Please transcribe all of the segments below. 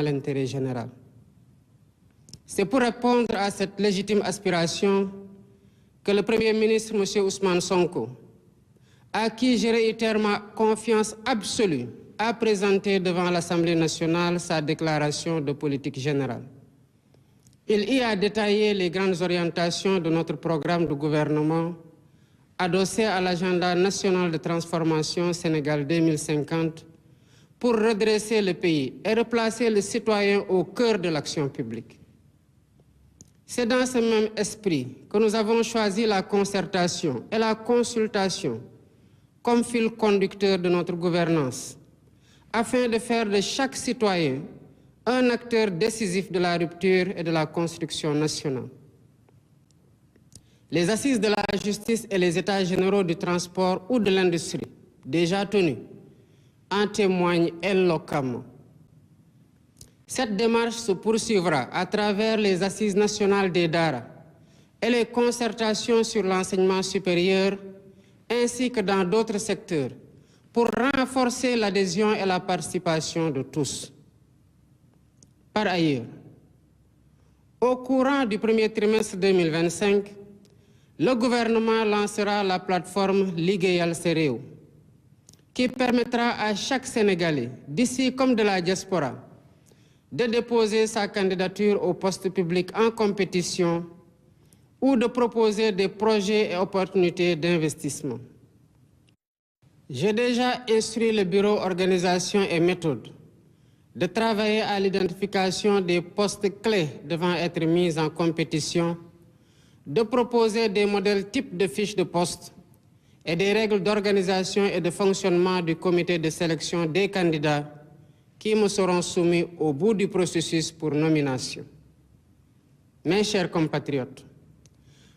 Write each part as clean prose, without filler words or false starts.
l'intérêt général. C'est pour répondre à cette légitime aspiration que le Premier ministre, M. Ousmane Sonko, à qui je réitère ma confiance absolue, a présenté devant l'Assemblée nationale sa déclaration de politique générale. Il y a détaillé les grandes orientations de notre programme de gouvernement adossé à l'agenda national de transformation Sénégal 2050 pour redresser le pays et replacer le citoyen au cœur de l'action publique. C'est dans ce même esprit que nous avons choisi la concertation et la consultation comme fil conducteur de notre gouvernance, afin de faire de chaque citoyen un acteur décisif de la rupture et de la construction nationale. Les assises de la justice et les états généraux du transport ou de l'industrie, déjà tenus, en témoignent éloquemment. Cette démarche se poursuivra à travers les assises nationales des DARA et les concertations sur l'enseignement supérieur, ainsi que dans d'autres secteurs, pour renforcer l'adhésion et la participation de tous. Par ailleurs, au courant du premier trimestre 2025, le gouvernement lancera la plateforme Ligueyal Sa Réew, qui permettra à chaque Sénégalais, d'ici comme de la diaspora, de déposer sa candidature au poste public en compétition ou de proposer des projets et opportunités d'investissement. J'ai déjà instruit le bureau organisation et méthode de travailler à l'identification des postes clés devant être mis en compétition, de proposer des modèles types de fiches de poste et des règles d'organisation et de fonctionnement du comité de sélection des candidats qui me seront soumis au bout du processus pour nomination. Mes chers compatriotes,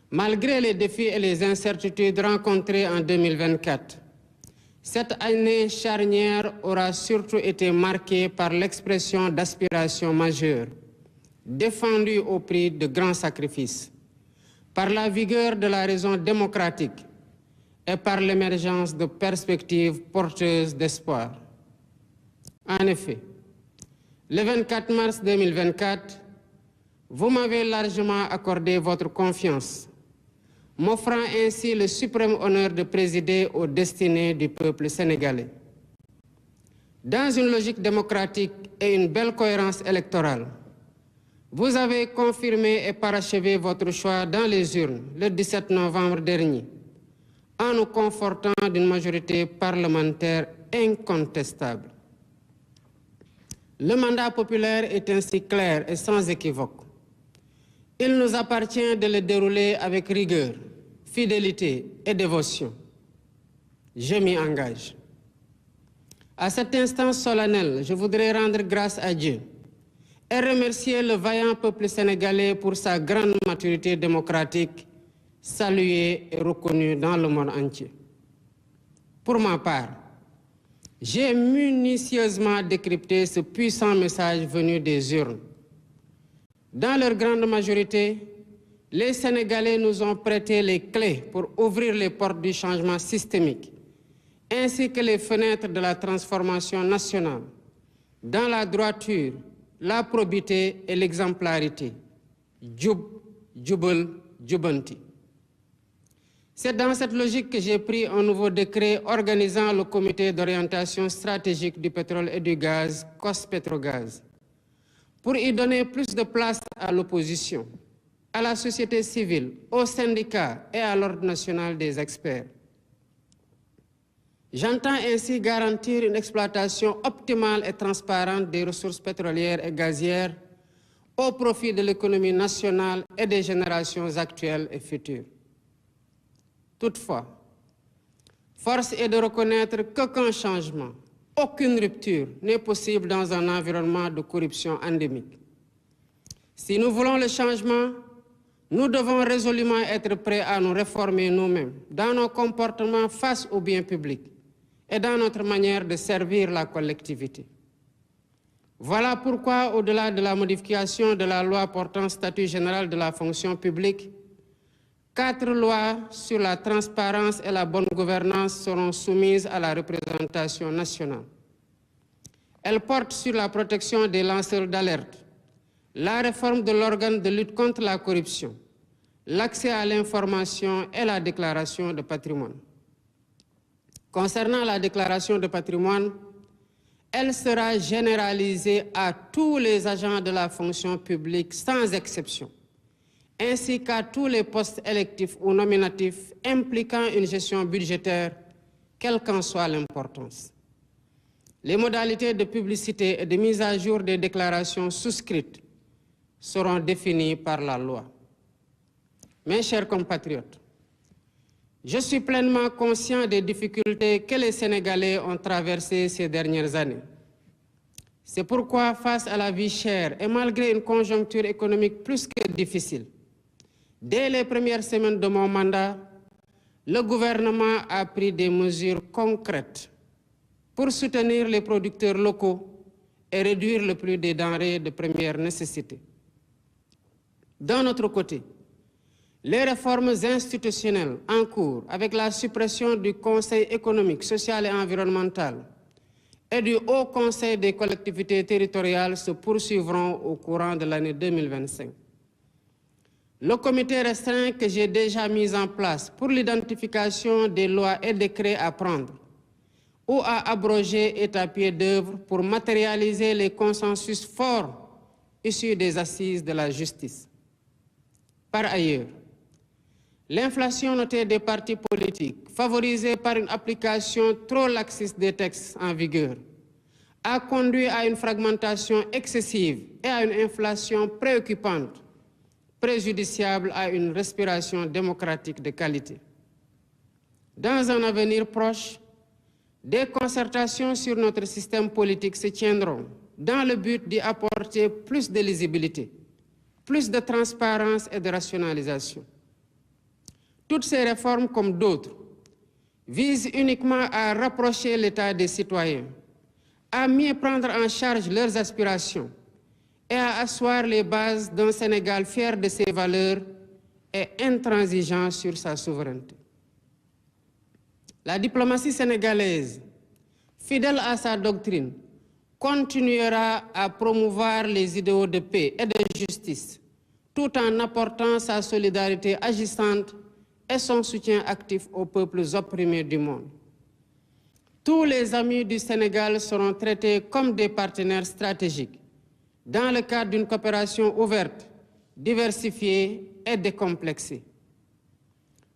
malgré les défis et les incertitudes rencontrées en 2024, cette année charnière aura surtout été marquée par l'expression d'aspirations majeures, défendues au prix de grands sacrifices, par la vigueur de la raison démocratique et par l'émergence de perspectives porteuses d'espoir. En effet, le 24 mars 2024, vous m'avez largement accordé votre confiance, m'offrant ainsi le suprême honneur de présider aux destinées du peuple sénégalais. Dans une logique démocratique et une belle cohérence électorale, vous avez confirmé et parachevé votre choix dans les urnes le 17 novembre dernier, en nous confortant d'une majorité parlementaire incontestable. Le mandat populaire est ainsi clair et sans équivoque. Il nous appartient de le dérouler avec rigueur, fidélité et dévotion. Je m'y engage. À cet instant solennel, je voudrais rendre grâce à Dieu et remercier le vaillant peuple sénégalais pour sa grande maturité démocratique, saluée et reconnue dans le monde entier. Pour ma part, j'ai minutieusement décrypté ce puissant message venu des urnes. Dans leur grande majorité, les Sénégalais nous ont prêté les clés pour ouvrir les portes du changement systémique, ainsi que les fenêtres de la transformation nationale, dans la droiture, la probité et l'exemplarité. Djub, djubal, djubanti. C'est dans cette logique que j'ai pris un nouveau décret organisant le comité d'orientation stratégique du pétrole et du gaz, COS-Petrogaz, pour y donner plus de place à l'opposition, à la société civile, aux syndicats et à l'ordre national des experts. J'entends ainsi garantir une exploitation optimale et transparente des ressources pétrolières et gazières au profit de l'économie nationale et des générations actuelles et futures. Toutefois, force est de reconnaître qu'aucun changement, aucune rupture n'est possible dans un environnement de corruption endémique. Si nous voulons le changement, nous devons résolument être prêts à nous réformer nous-mêmes dans nos comportements face au bien public et dans notre manière de servir la collectivité. Voilà pourquoi, au-delà de la modification de la loi portant statut général de la fonction publique, 4 lois sur la transparence et la bonne gouvernance seront soumises à la représentation nationale. Elle porte sur la protection des lanceurs d'alerte, la réforme de l'organe de lutte contre la corruption, l'accès à l'information et la déclaration de patrimoine. Concernant la déclaration de patrimoine, elle sera généralisée à tous les agents de la fonction publique sans exception, ainsi qu'à tous les postes électifs ou nominatifs impliquant une gestion budgétaire, quelle qu'en soit l'importance. Les modalités de publicité et de mise à jour des déclarations souscrites seront définies par la loi. Mes chers compatriotes, je suis pleinement conscient des difficultés que les Sénégalais ont traversées ces dernières années. C'est pourquoi, face à la vie chère et malgré une conjoncture économique plus que difficile, dès les premières semaines de mon mandat, le gouvernement a pris des mesures concrètes pour soutenir les producteurs locaux et réduire le prix des denrées de première nécessité. D'un autre côté, les réformes institutionnelles en cours avec la suppression du Conseil économique, social et environnemental et du Haut Conseil des collectivités territoriales se poursuivront au courant de l'année 2025. Le comité restreint que j'ai déjà mis en place pour l'identification des lois et décrets à prendre ou à abroger est à pied d'œuvre pour matérialiser les consensus forts issus des assises de la justice. Par ailleurs, l'inflation notée des partis politiques, favorisée par une application trop laxiste des textes en vigueur, a conduit à une fragmentation excessive et à une inflation préoccupante, préjudiciable à une respiration démocratique de qualité. Dans un avenir proche, des concertations sur notre système politique se tiendront dans le but d'y apporter plus de lisibilité, plus de transparence et de rationalisation. Toutes ces réformes, comme d'autres, visent uniquement à rapprocher l'État des citoyens, à mieux prendre en charge leurs aspirations et à asseoir les bases d'un Sénégal fier de ses valeurs et intransigeant sur sa souveraineté. La diplomatie sénégalaise, fidèle à sa doctrine, continuera à promouvoir les idéaux de paix et de justice, tout en apportant sa solidarité agissante et son soutien actif aux peuples opprimés du monde. Tous les amis du Sénégal seront traités comme des partenaires stratégiques dans le cadre d'une coopération ouverte, diversifiée et décomplexée.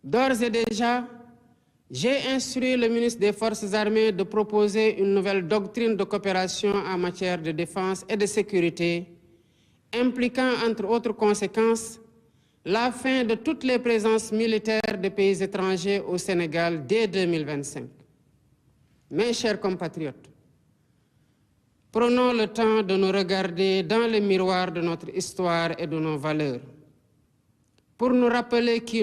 D'ores et déjà, j'ai instruit le ministre des Forces armées de proposer une nouvelle doctrine de coopération en matière de défense et de sécurité, impliquant, entre autres conséquences, la fin de toutes les présences militaires de pays étrangers au Sénégal dès 2025. Mes chers compatriotes, prenons le temps de nous regarder dans le miroir de notre histoire et de nos valeurs pour nous rappeler qui